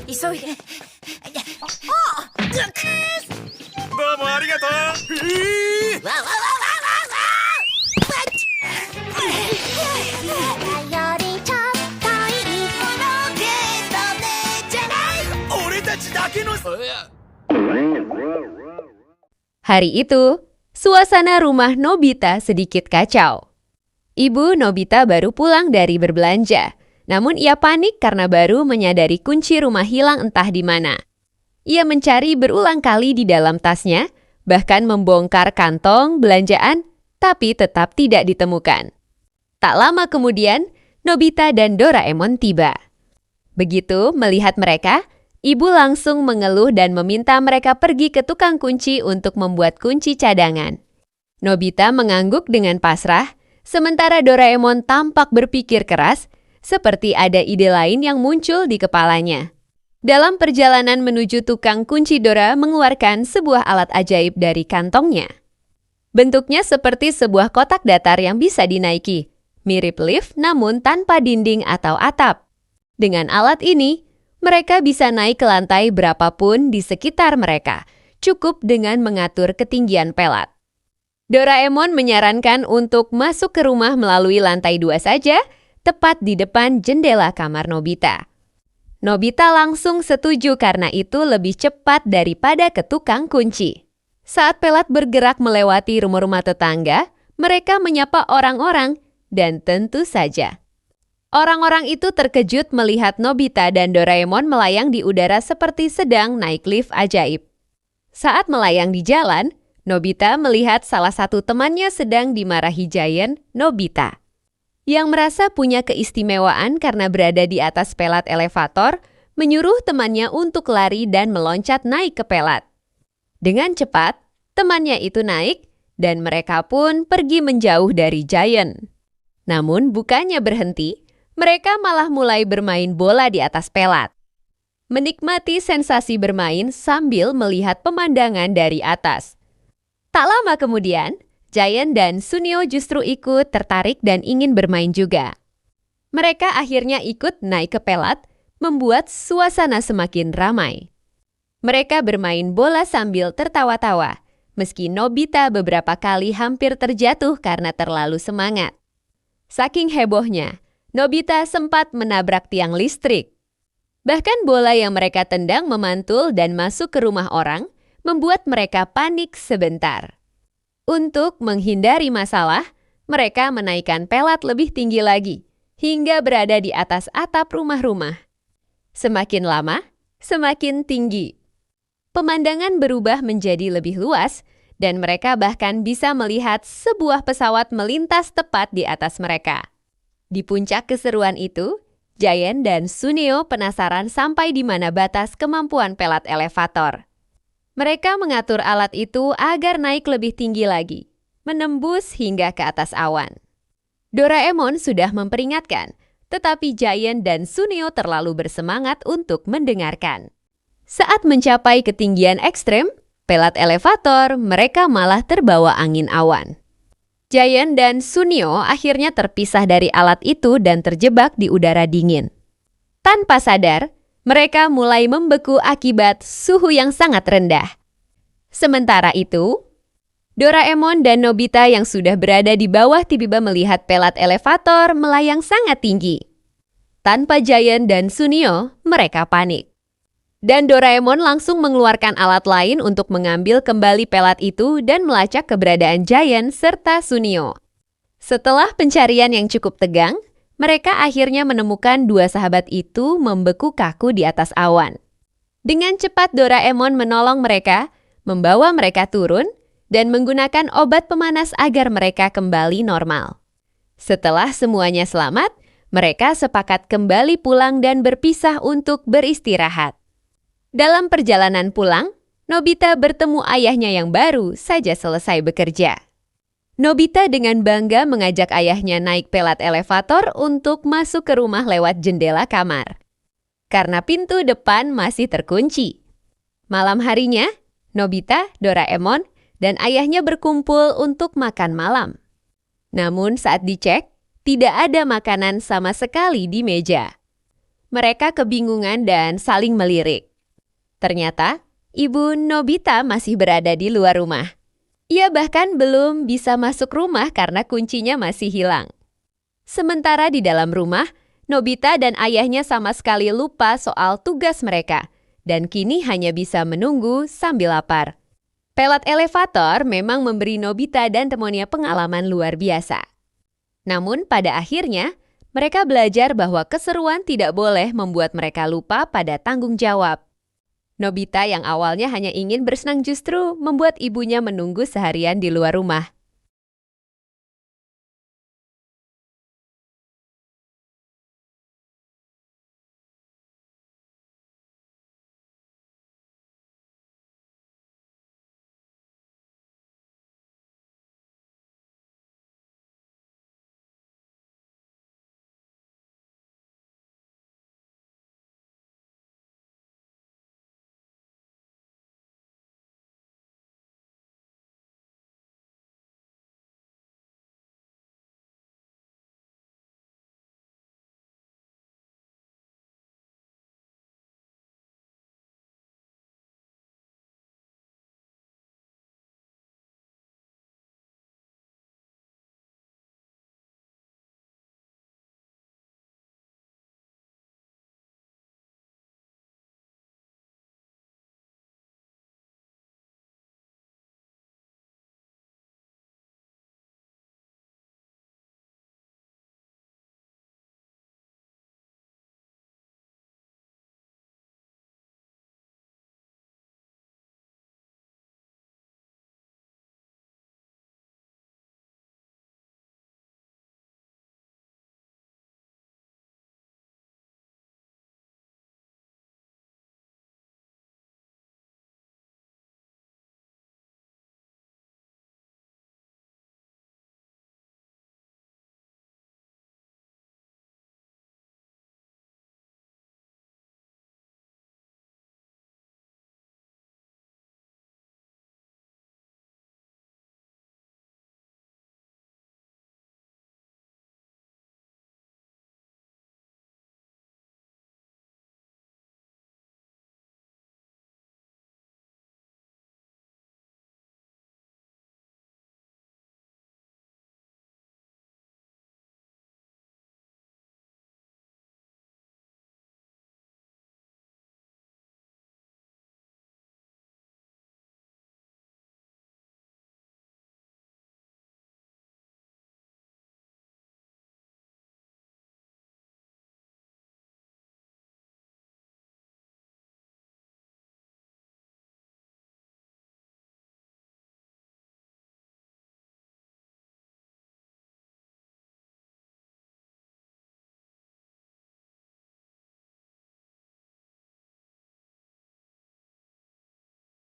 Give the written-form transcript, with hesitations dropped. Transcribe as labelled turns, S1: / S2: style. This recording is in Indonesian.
S1: 急いで。
S2: どうもありがとう。
S1: わわわわわよりちょっといいものゲートねじゃない。
S2: 俺たちだけの。
S3: Hari itu, suasana rumah Nobita sedikit kacau. Ibu Nobita baru pulang dari berbelanja, namun ia panik karena baru menyadari kunci rumah hilang entah di mana. Ia mencari berulang kali di dalam tasnya, bahkan membongkar kantong belanjaan, tapi tetap tidak ditemukan. Tak lama kemudian, Nobita dan Doraemon tiba. Begitu melihat mereka, ibu langsung mengeluh dan meminta mereka pergi ke tukang kunci untuk membuat kunci cadangan. Nobita mengangguk dengan pasrah, sementara Doraemon tampak berpikir keras, seperti ada ide lain yang muncul di kepalanya. Dalam perjalanan menuju tukang kunci, Dora mengeluarkan sebuah alat ajaib dari kantongnya. Bentuknya seperti sebuah kotak datar yang bisa dinaiki, mirip lift namun tanpa dinding atau atap. Dengan alat ini, mereka bisa naik ke lantai berapapun di sekitar mereka, cukup dengan mengatur ketinggian pelat. Doraemon menyarankan untuk masuk ke rumah melalui lantai 2 saja, tepat di depan jendela kamar Nobita. Nobita langsung setuju karena itu lebih cepat daripada ke tukang kunci. Saat pelat bergerak melewati rumah-rumah tetangga, mereka menyapa orang-orang dan tentu saja orang-orang itu terkejut melihat Nobita dan Doraemon melayang di udara seperti sedang naik lift ajaib. Saat melayang di jalan, Nobita melihat salah satu temannya sedang dimarahi Giant Nobita, yang merasa punya keistimewaan karena berada di atas pelat elevator, menyuruh temannya untuk lari dan meloncat naik ke pelat. Dengan cepat, temannya itu naik dan mereka pun pergi menjauh dari Giant. Namun bukannya berhenti, mereka malah mulai bermain bola di atas pelat. Menikmati sensasi bermain sambil melihat pemandangan dari atas. Tak lama kemudian, Giant dan Sunio justru ikut tertarik dan ingin bermain juga. Mereka akhirnya ikut naik ke pelat, membuat suasana semakin ramai. Mereka bermain bola sambil tertawa-tawa, meski Nobita beberapa kali hampir terjatuh karena terlalu semangat. Saking hebohnya, Nobita sempat menabrak tiang listrik. Bahkan bola yang mereka tendang memantul dan masuk ke rumah orang, membuat mereka panik sebentar. Untuk menghindari masalah, mereka menaikkan pelat lebih tinggi lagi, hingga berada di atas atap rumah-rumah. Semakin lama, semakin tinggi. Pemandangan berubah menjadi lebih luas, dan mereka bahkan bisa melihat sebuah pesawat melintas tepat di atas mereka. Di puncak keseruan itu, Giant dan Sunio penasaran sampai di mana batas kemampuan pelat elevator. Mereka mengatur alat itu agar naik lebih tinggi lagi, menembus hingga ke atas awan. Doraemon sudah memperingatkan, tetapi Giant dan Sunio terlalu bersemangat untuk mendengarkan. Saat mencapai ketinggian ekstrem, pelat elevator mereka malah terbawa angin awan. Giant dan Sunio akhirnya terpisah dari alat itu dan terjebak di udara dingin. Tanpa sadar, mereka mulai membeku akibat suhu yang sangat rendah. Sementara itu, Doraemon dan Nobita yang sudah berada di bawah tiba-tiba melihat pelat elevator melayang sangat tinggi. Tanpa Giant dan Sunio, mereka panik. Dan Doraemon langsung mengeluarkan alat lain untuk mengambil kembali pelat itu dan melacak keberadaan Giant serta Sunio. Setelah pencarian yang cukup tegang, mereka akhirnya menemukan dua sahabat itu membeku kaku di atas awan. Dengan cepat Doraemon menolong mereka, membawa mereka turun, dan menggunakan obat pemanas agar mereka kembali normal. Setelah semuanya selamat, mereka sepakat kembali pulang dan berpisah untuk beristirahat. Dalam perjalanan pulang, Nobita bertemu ayahnya yang baru saja selesai bekerja. Nobita dengan bangga mengajak ayahnya naik pelat elevator untuk masuk ke rumah lewat jendela kamar. Karena pintu depan masih terkunci. Malam harinya, Nobita, Doraemon, dan ayahnya berkumpul untuk makan malam. Namun saat dicek, tidak ada makanan sama sekali di meja. Mereka kebingungan dan saling melirik. Ternyata, Ibu Nobita masih berada di luar rumah. Ia bahkan belum bisa masuk rumah karena kuncinya masih hilang. Sementara di dalam rumah, Nobita dan ayahnya sama sekali lupa soal tugas mereka dan kini hanya bisa menunggu sambil lapar. Pelat elevator memang memberi Nobita dan temannya pengalaman luar biasa. Namun pada akhirnya, mereka belajar bahwa keseruan tidak boleh membuat mereka lupa pada tanggung jawab. Nobita yang awalnya hanya ingin bersenang justru membuat ibunya menunggu seharian di luar rumah.